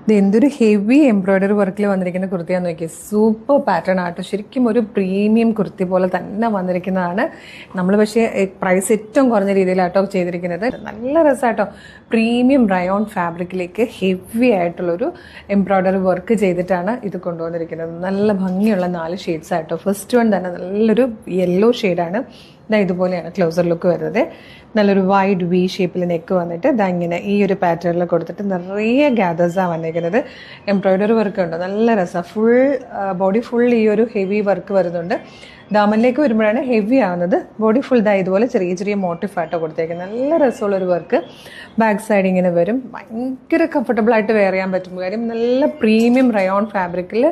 ഇത് എന്തൊരു heavy embroidery വർക്കിൽ വന്നിരിക്കുന്ന കുർത്തിയാന്ന് നോക്കി. സൂപ്പർ പാറ്റേൺ ആട്ടോ. ശരിക്കും ഒരു പ്രീമിയം കുർത്തി പോലെ തന്നെ വന്നിരിക്കുന്നതാണ്. നമ്മൾ പക്ഷേ പ്രൈസ് ഏറ്റവും കുറഞ്ഞ രീതിയിലാട്ടോ ചെയ്തിരിക്കുന്നത്. നല്ല രസമാട്ടോ. പ്രീമിയം റയോൺ ഫാബ്രിക്കിലേക്ക് ഹെവി ആയിട്ടുള്ളൊരു എംബ്രോയിഡറി വർക്ക് ചെയ്തിട്ടാണ് ഇത് കൊണ്ടുവന്നിരിക്കുന്നത്. നല്ല ഭംഗിയുള്ള 4 ഷെയ്ഡ്സ് ആട്ടോ. ഫസ്റ്റ് വൺ തന്നെ നല്ലൊരു യെല്ലോ ഷെയ്ഡാണ്. ഇതുപോലെയാണ് ക്ലോസർ ലുക്ക് വരുന്നത്. നല്ലൊരു വൈഡ് വി ഷേപ്പിൽ നെക്ക് വന്നിട്ട് ഇങ്ങനെ ഈ ഒരു പാറ്റേണിൽ കൊടുത്തിട്ട് നിറയെ ഗ്യാദേഴ്സാണ് വന്നിരിക്കുന്നത്. എംബ്രോയിഡറി വർക്ക് ഉണ്ട്, നല്ല രസമാണ്. ഫുൾ ബോഡി ഫുൾ ഈ ഒരു ഹെവി വർക്ക് വരുന്നുണ്ട്. ദാമനിലേക്ക് വരുമ്പോഴാണ് ഹെവി ആവുന്നത്. ബോഡി ഫുൾ ഇതുപോലെ ചെറിയ ചെറിയ മോട്ടിഫായിട്ടോ കൊടുത്തേക്കുന്നത്. നല്ല രസമുള്ളൊരു വർക്ക്. ബാക്ക് സൈഡ് ഇങ്ങനെ വരും. ഭയങ്കര കംഫർട്ടബിൾ ആയിട്ട് വെയർ ചെയ്യാൻ പറ്റും. കാര്യം നല്ല പ്രീമിയം റയോൺ ഫാബ്രിക്കിൽ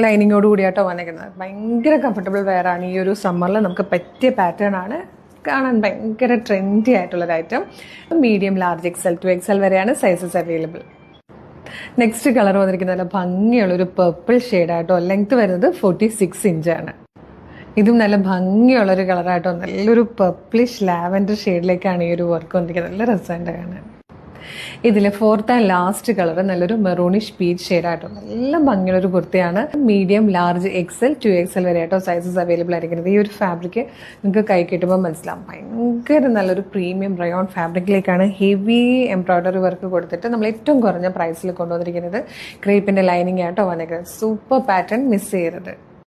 ലൈനിങ്ങോട് കൂടിയാട്ടോ വന്നിരിക്കുന്നത്. ഭയങ്കര കംഫർട്ടബിൾ വെയർ ആണ്. ഈ ഒരു സമ്മറിൽ നമുക്ക് പറ്റിയ പാറ്റേൺ ആണ്. കാണാൻ ഭയങ്കര ട്രെൻഡി ആയിട്ടുള്ളൊരു item. Medium, large, XL to XL വരെയാണ് സൈസസ് അവൈലബിൾ. നെക്സ്റ്റ് കളർ വന്നിരിക്കുന്നത് നല്ല ഭംഗിയുള്ളൊരു പർപ്പിൾ ഷെയ്ഡായിട്ടോ. ലെങ്ത് വരുന്നത് 46 ഇഞ്ചാണ്. ഇതും നല്ല ഭംഗിയുള്ളൊരു കളറായിട്ടോ. നല്ലൊരു പർപ്പിളിഷ് ലാവൻഡർ ഷെയ്ഡിലേക്കാണ് ഈ ഒരു വർക്ക് വന്നിരിക്കുന്നത്. നല്ല രസമുണ്ട് കാണാൻ. ഇതിലെ 4th ആൻഡ് ലാസ്റ്റ് കളർ നല്ലൊരു മെറൂണിഷ് പീച്ച് ഷെയ്ഡായിട്ടോ. നല്ല ഭംഗിയുള്ളൊരു കുർത്തിയാണ്. Medium, large, XL to XL വരെ ആയിട്ടോ സൈസസ് അവൈലബിൾ ആയിരിക്കുന്നത്. ഈ ഒരു ഫാബ്രിക് നിങ്ങൾക്ക് കൈ കിട്ടുമ്പോൾ മനസ്സിലാവും. ഭയങ്കര നല്ലൊരു പ്രീമിയം റയോൺ ഫാബ്രിക്കിലേക്കാണ് ഹെവി എംബ്രോയിഡറി വർക്ക് കൊടുത്തിട്ട് നമ്മൾ ഏറ്റവും കുറഞ്ഞ പ്രൈസിൽ കൊണ്ടുവന്നിരിക്കുന്നത്. ക്രേപ്പിന്റെ ലൈനിങ് ആയിട്ടോ വന്നിരിക്കുന്നത്. സൂപ്പർ പാറ്റേൺ, മിസ് ചെയ്യരുത്.